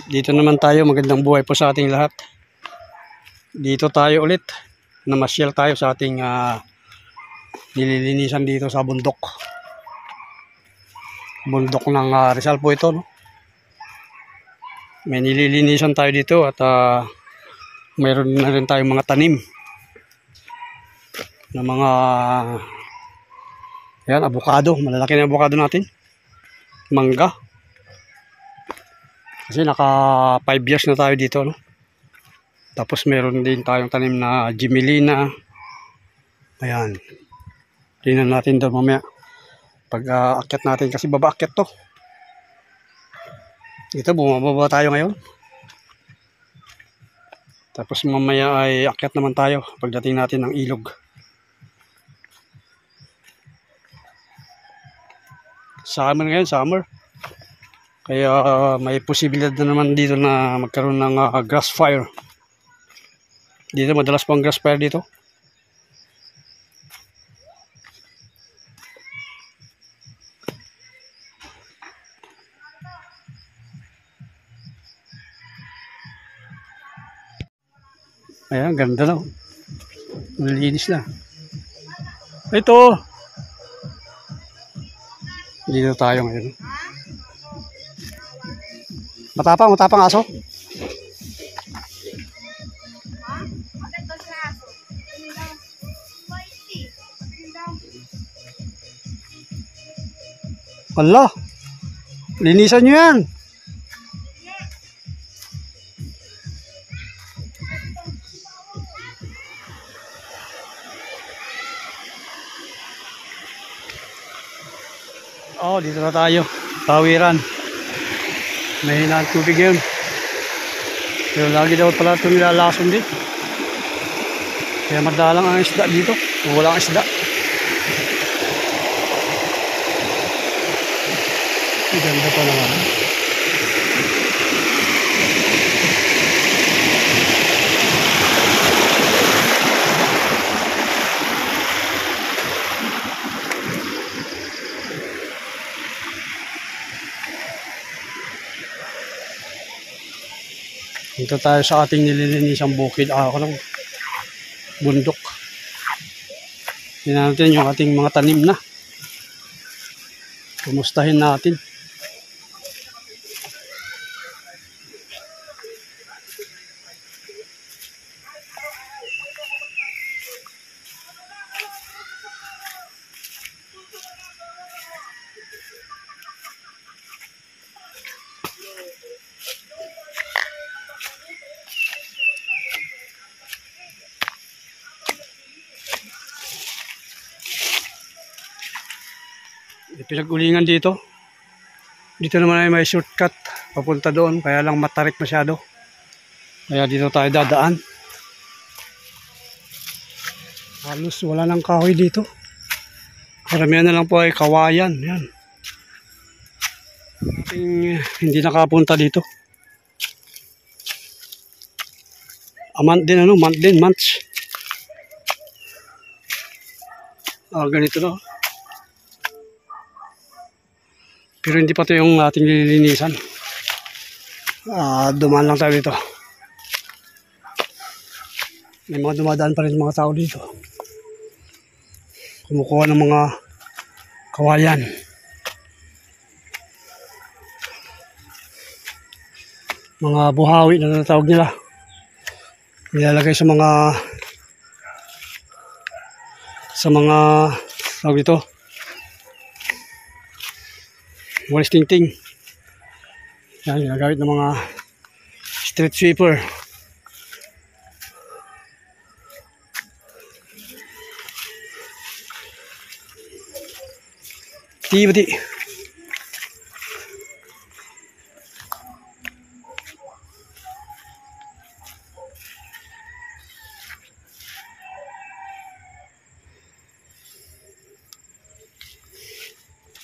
Dito naman tayo, magandang buhay po sa ating lahat. Dito tayo ulit, namasyal tayo sa ating nililinisan dito sa bundok. Bundok ng Rizal po ito, no? May nililinisan tayo dito at mayroon na rin tayong mga tanim na mga yan, avocado. Malalaki na avocado natin. Mangga. Kasi naka 5 years na tayo dito, no? Tapos meron din tayong tanim na Gemelina. Ayan. Tingnan natin doon mamaya. Pag akyat natin, kasi baba akyat to. Dito, bumababa tayo ngayon. Tapos mamaya ay akyat naman tayo pagdating natin ng ilog. Summer ngayon, summer. Kaya may posibilidad na naman dito na magkaroon ng grass fire. Dito madalas po ang grass fire dito. Ayan, ganda na. Malinis na. Ito. Dito tayo ngayon. Matapang aso. Allah, linisan nyo yan. Oh, dito na tayo. Tawiran. May hinaan tubig yun. Pero lagi daw pala ito nilalason din. Kaya madalang ang isda dito. Walang isda. Ganda pa naman. Dito tayo sa ating nililinisang bukid. Bundok. Tingnan natin yung ating mga tanim na. Kumustahin natin. Pinag-ulingan dito. Dito naman ay may shortcut papunta doon, kaya lang matarik masyado. Kaya dito tayo dadaan. Halos wala nang kahoy dito. Karamihan na lang po ay kawayan. Yan. Hindi nakapunta dito. Months. Ganito na. Pero hindi pa ito yung ating nililinisan. Dumaan lang tayo dito. May mga dumadaan pa rin mga tao dito. Kumukuha ng mga kawayan. Mga buhawi na natawag nila. Nilalagay sa mga tawag ito. Walis ting-ting. Yan, ginagamit ng mga street sweeper. Tibati.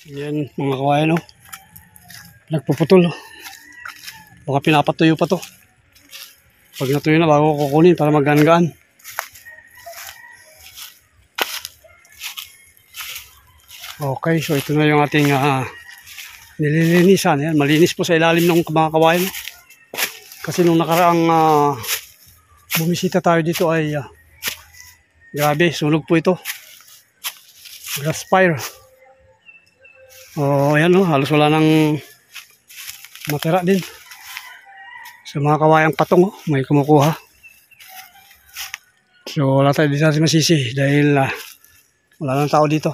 Yan, mga kawayan, no? Nagpuputol. Baka pinapatuyo pa to. Pag natuyo na, bago kukunin para magaan-gaan. Okay, so ito na yung ating nililinisan. Ayan, malinis po sa ilalim ng mga kawayan. Kasi nung nakaraang bumisita tayo dito ay grabe, sunog po ito. Grass fire. Oh, ayan oh, halos wala nang matira din. Sa mga kawayang patong oh, may kumukuha. So wala tayo dito natin masisi dahil wala nang tao dito.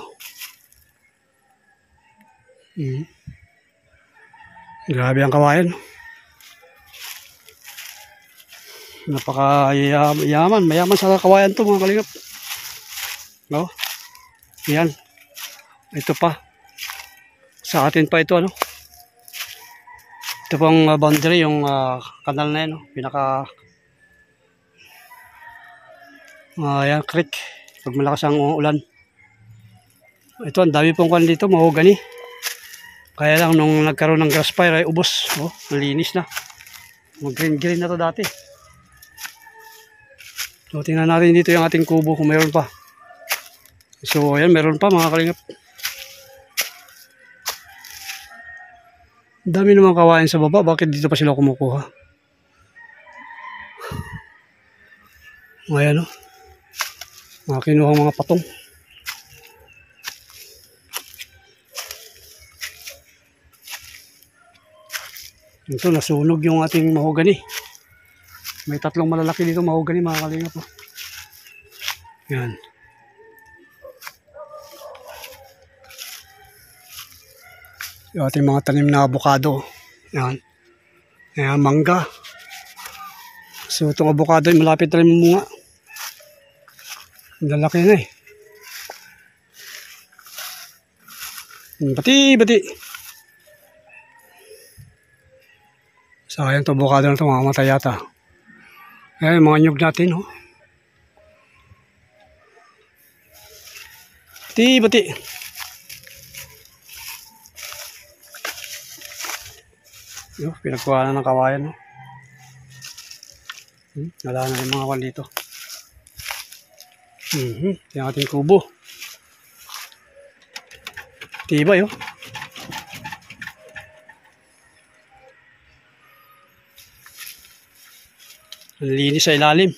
Grabe ang kawayan. Napaka mayaman sa kawayan to mga kalingap. No? Yan. Ito pa. Sa atin pa ito ano. Ito pang boundary yung kanal na yan, no? Pinaka yan, creek. Pag malakas ang ulan. Ito, ang dami pong kan dito, mahogani. Kaya lang nung nagkaroon ng grass fire ay ubos. Oh, malinis na. Mag-green na to dati. So, tingnan natin dito yung ating kubo kung mayroon pa. So, ayan, meron pa mga kalingap. Dami namang kawain sa baba. Bakit dito pa sila kumukuha? Ayan o. Mga kinuhang mga patong. Ito, nasunog yung ating mahogani. May tatlong malalaki dito mahogani mga kalingap. Yan. Yung ating mga tanim na avocado. Yan. Yan, mangga. So itong avocado ay malapit na rin munga. Lalaki na eh. Bati. Sayang ito avocado na ito, mamamatay yata. Ayan, mga nyug natin oh. Bati. Yo, pinagkuha na ng kawayan no. Wala na yung mga kwan dito. Yung ating kubo. Tibay oh. Ang linis sa ilalim.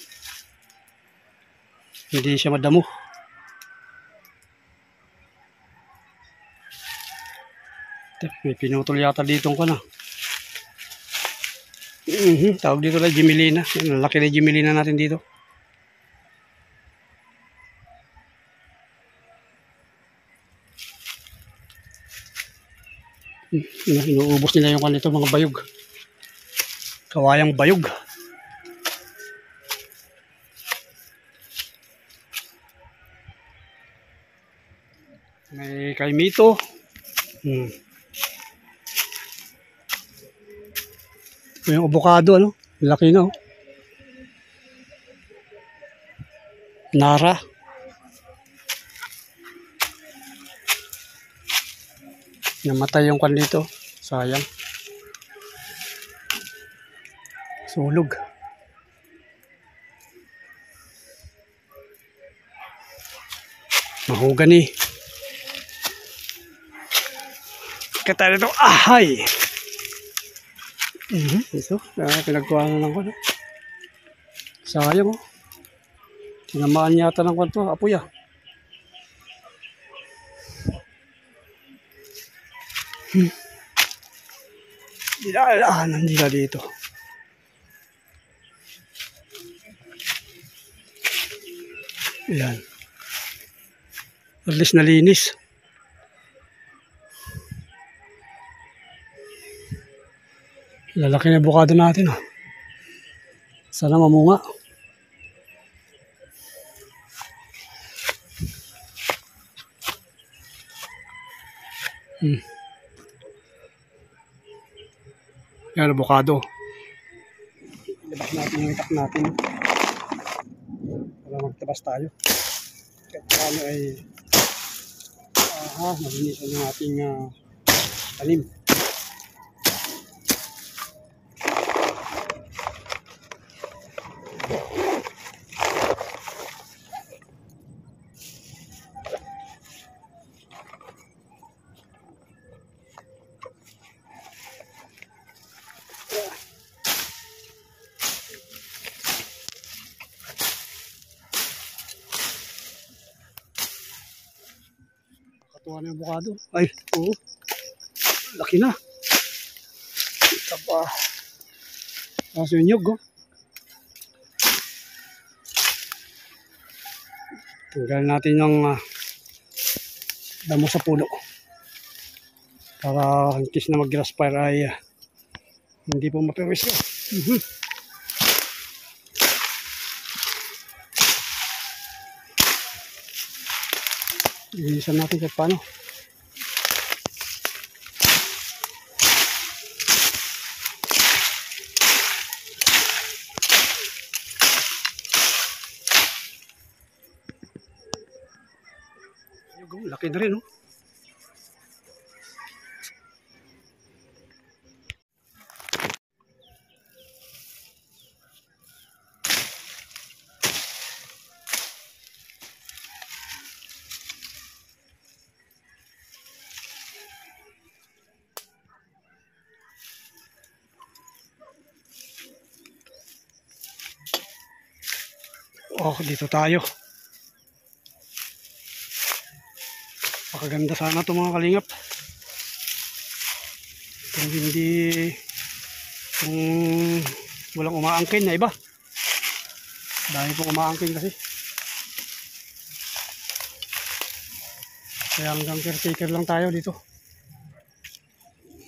Hindi siya madamo. May pinutol yata dito ko na. Tawag dito lang Jimelina. Laki na Jimelina natin dito. Inuubos nila yung kanito mga bayog. Kawayang bayog. May kaimito. Yung avocado ano, laki na oh. Nara. Namatay yung kan dito. Sayang. Sulog. Mahogani. Kaya nito, ahay! Ito, pinagkuha na lang ko. No? Sayang oh. Tinamaan yata ng kwanto, apoy ah. Dinaanan nila dito. Ayan. At least nalinis. Lalaki na avocado natin oh. Sana mamunga. Yan, avocado. Ilabas natin yung itak natin. Para magtabas tayo. Kahit paano ay malinisan yung ating tanim. Nakakatuwa na yung avocado. Ay, oo. Laki na. Ito pa. Kaso yung nyug, oh. Tanggalin natin yung damo sa puno. Para in case na mag-grass fire ay hindi po maperwisyo. Ilisan natin kahit paano. Laki na rin, oh. Oh, dito tayo. Pakaganda sana ito mga kalingap. Kung hindi, kung walang umaangkin na iba. Dahil pong umaangkin kasi. Kaya hanggang caretaker lang tayo dito.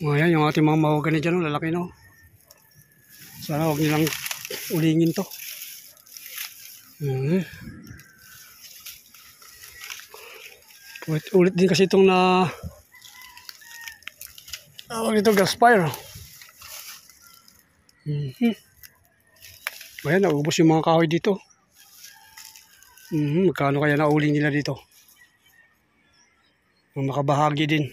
Ayan, yung ating mga mahogany dyan, lalaki na. Sana huwag nilang ulingin to. Ulit din kasi itong tawag ito, gas fire. Ayan, naubos yung mga kahoy dito. Magkano kaya nauling nila dito? Ang makabahagi din.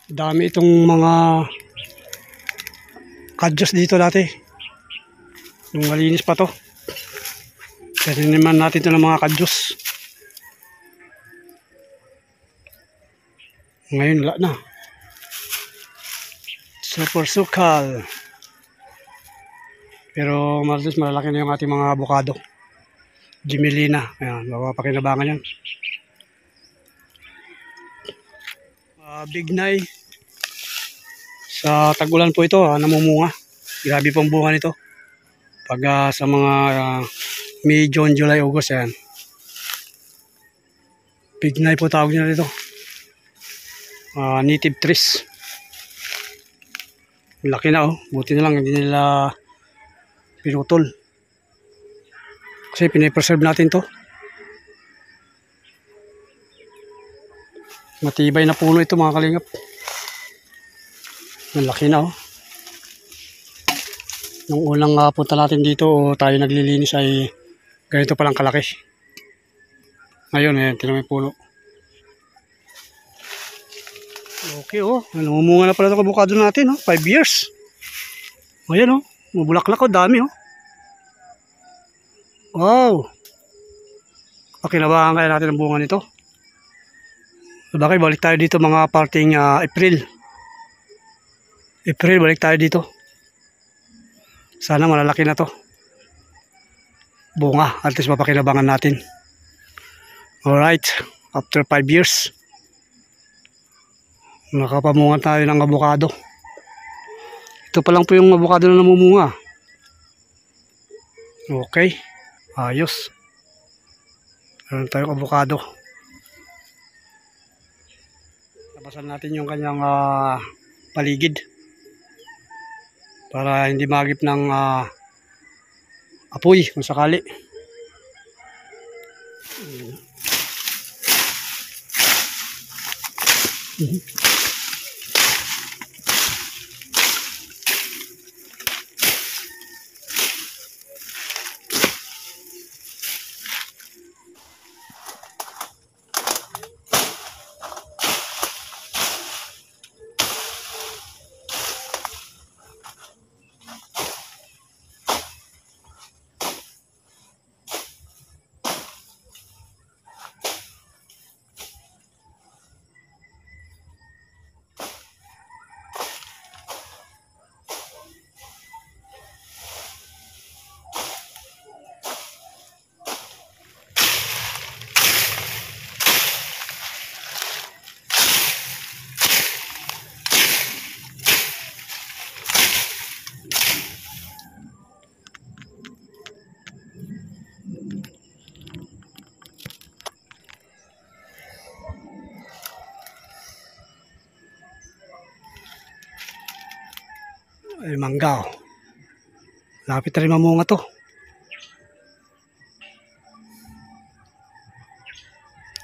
Dami itong mga kadyos dito dati. Nung malinis pa to. Tininiman natin ito ng mga kadyos. Ngayon wala na. Super sukal. Pero malalaki na yung ating mga avocado. Gimelina. Ayan, mapapakinabangan yan. Bignay. Sa tag-ulan po ito, namumunga. Grabe pong bunga nito. Pag sa mga May, June, July, August, yan. Bignay po tawag nila dito. Native trees. Laki na, oh. Buti na lang hindi nila pinutol. Kasi pinipreserve natin to. Matibay na puno ito mga kalingap. Malaki na, oh. Nung unang punta natin dito o tayo naglilinis ay ganito palang kalaki. Ngayon, tinamay puno. Okay, oh. Namumunga na pala itong avocado natin, oh. 5 years. Ayan, oh. Mabulaklak, oh. Dami, oh. Wow. Pakinabangan kaya natin ang bunga nito. Bakit balik tayo dito mga parting April. April, balik tayo dito. Sana malalaki na to. Bunga, at least mapakinabangan natin. Alright, after 5 years, nakapamunga tayo ng avocado. Ito pa lang po yung avocado na namumunga. Okay, ayos. Meron tayong avocado. Tapasan natin yung kanyang paligid. Para hindi magip ng apoy kung sakali. Ay, mangga. Oh. Lapit na rin mamunga to.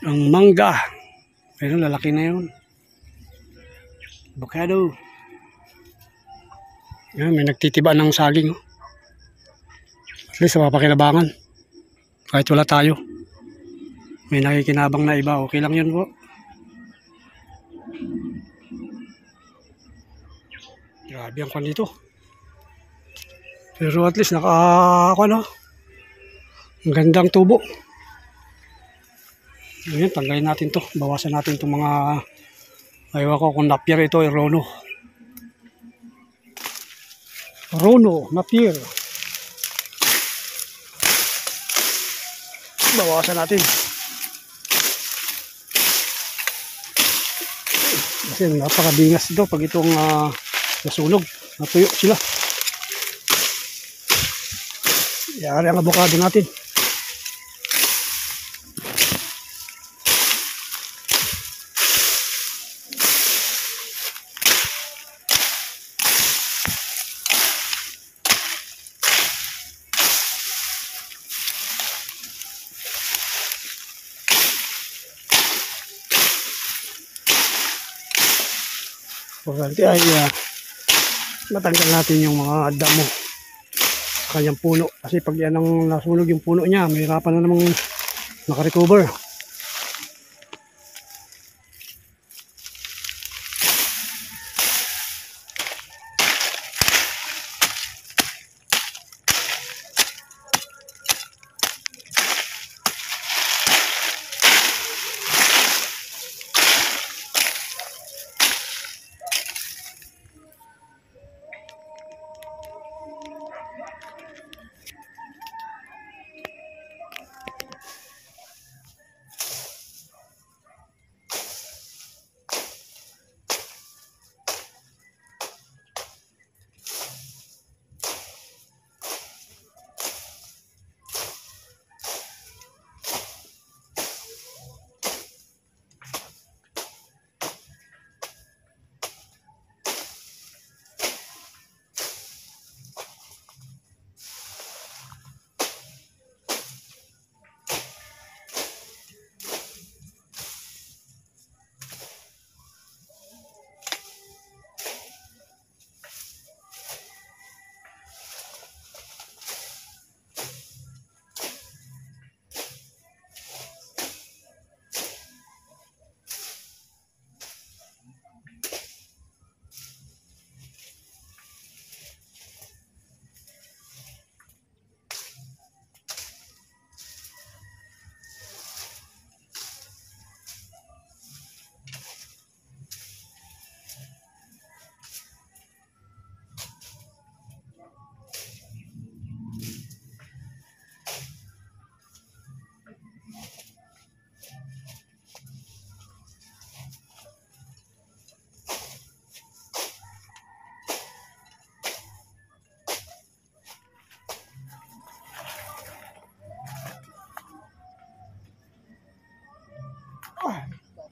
Ang mangga. Ayun, lalaki na yun. Avocado. Yan, may nagtitiba ng saging. Oh. At least mapapakinabangan. Kahit wala tayo. May nakikinabang na iba. Okay lang yun po. Grabe ang kwan dito. Pero at least ang gandang tubo. Ayan, tanggalin natin to. Bawasan natin itong mga ayaw ko kung napier ito, Rono. Rono, napier. Bawasan natin. Kasi napakabingas ito pag itong nasunog, natuyo sila. Yari ang avocado natin. Importante ay matanggal natin yung mga damo sa kanyang puno. Kasi pag yan ang nasunog yung puno niya, mahirapan na namang makarecover.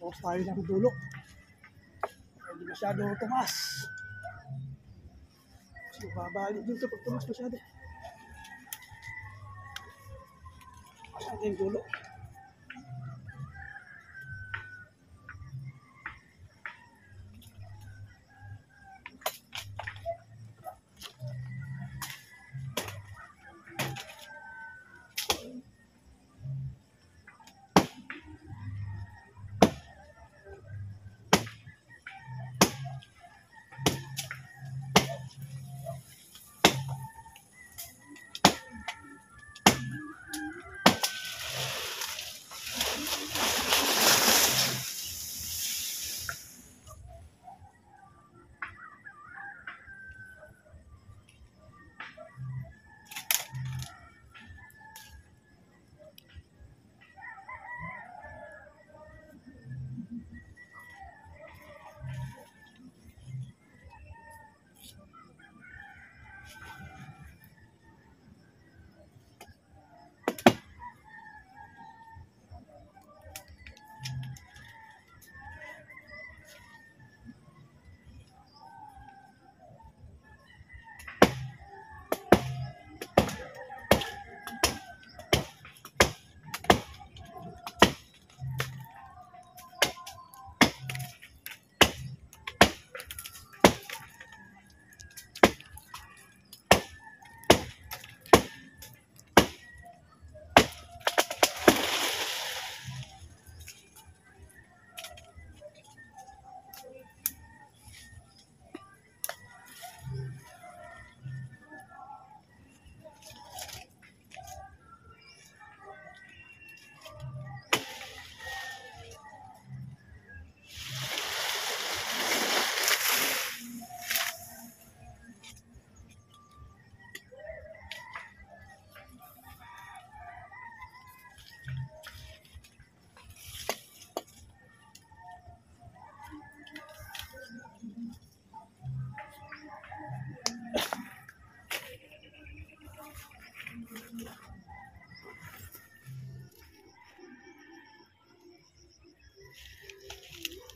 Tapos tayo ng dulo. Hindi masyado tumas. Kasi babalik din ito pag tumas masyado. Masyado yung dulo.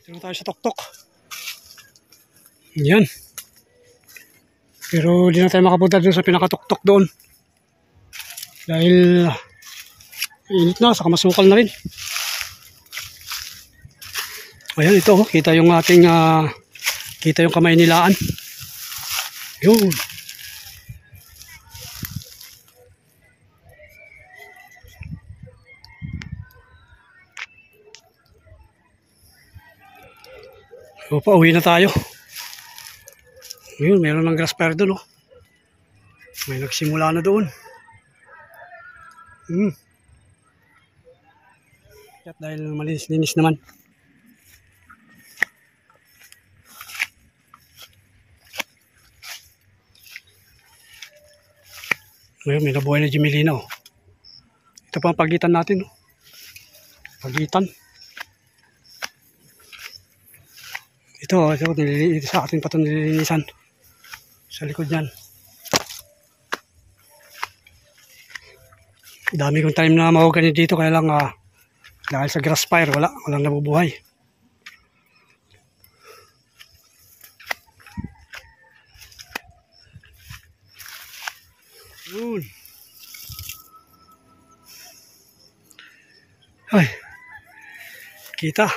Dito na tayo sa tuktok. Yan. Pero di na tayo makapunta doon sa pinakatuktok doon. Dahil init na, saka masukal na rin. Ayan, ito, kita yung ating kita yung kamay nilaan. Yun. So, pauwi na tayo. Ayun, meron ng grass fire doon, oh. May nagsimula na doon. At dahil malinis-linis naman. Ngayon, may nabuhay na Jimelina, oh. Ito pa ang pagitan natin, oh. Pagitan. Ito sa atin pa ito nililinisan. Sa likod yan. Dami kong time na mahogany dito, kaya lang dahil sa grass fire, walang nabubuhay. Yun. Ay, kita.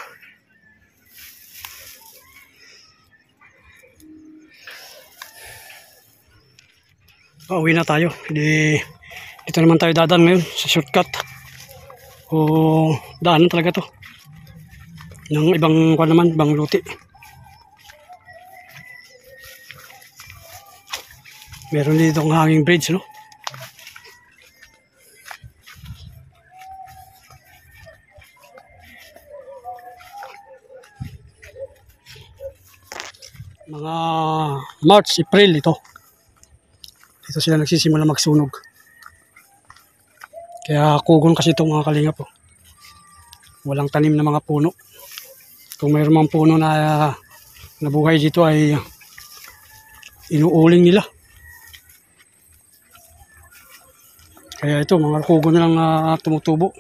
Pauwi na tayo. Dito naman tayo dadaan ngayon sa shortcut. O daanan talaga to. Ng ibang kuwan naman, ibang luti. Meron dito ang hanging bridge, no? Mga March, April ito. Dito sila nagsisimula magsunog. Kaya kugon kasi itong mga kalingap, oh. Walang tanim na mga puno. Kung mayroon mang puno na nabuhay dito ay inuuling nila. Kaya ito, mga kugon na lang tumutubo.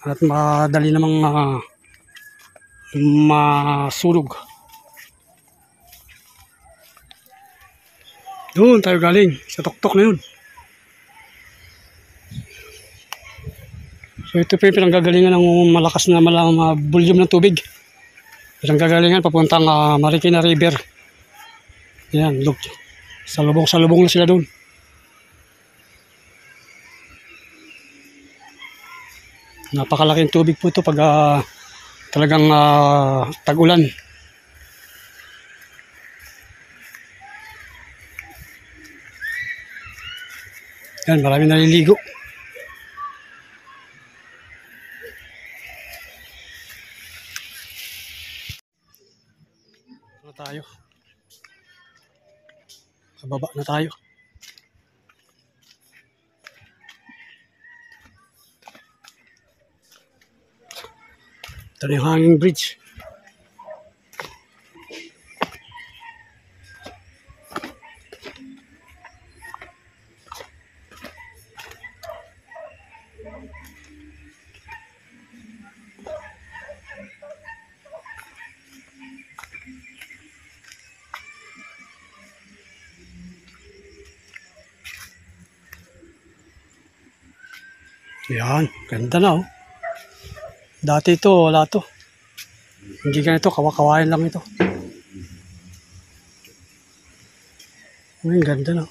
At madali namang masunog. Doon tayo galing, sa tuktok na yun. So ito po yung pinanggagalingan ng malakas na volume ng tubig. Pinanggagalingan papuntang Marikina River. Yan, look. Salubong na sila doon. Napakalaking tubig po ito pag talagang tag-ulan. Yan, maraming naliligo. Na tayo. Kababa na tayo. Ito na yung hanging bridge. Yan, ganda na, oh. Dati ito, wala to. Hindi ganito, kawakawain lang ito. Ang ganda na.